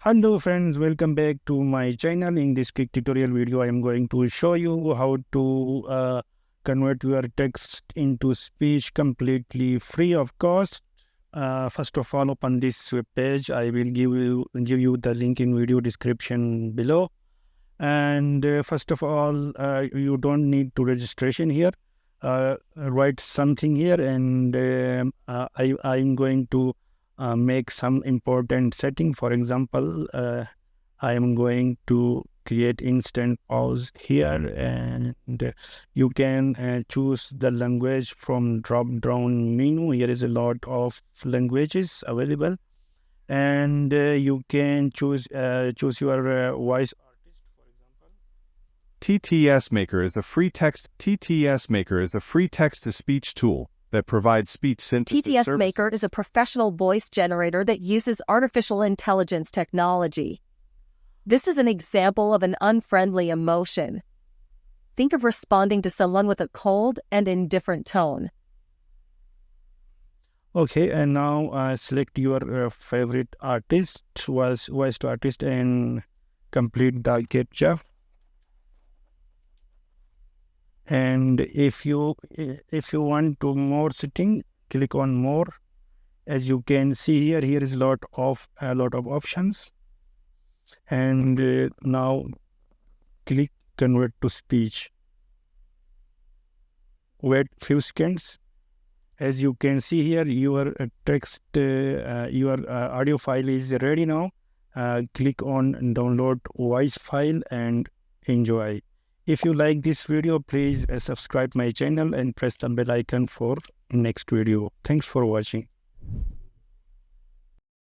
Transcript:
Hello friends, welcome back to my channel. In this quick tutorial video, I am going to show you how to convert your text into speech completely free of cost. First of all, open this web page. I will give you the link in video description below. And first of all, you don't need to registration here. Write something here, and I'm going to make some important setting. For example, I am going to create instant pause here, and you can choose the language from drop down menu. Here is a lot of languages available, and you can choose your voice artist, for example. TTS Maker is a free text-to-speech tool that provides speech synthesis TTS services. Maker is a professional voice generator that uses artificial intelligence technology. This is an example of an unfriendly emotion. Think of responding to someone with a cold and indifferent tone. Okay, and now select your favorite artist, voice to artist, and complete the captcha. And if you want to more setting, click on more. As you can see here is a lot of options, and now click convert to speech. Wait few seconds. As you can see here, your text, your audio file is ready now. Click on download voice file and enjoy. If you like this video, please subscribe my channel and press the bell icon for next video. Thanks for watching.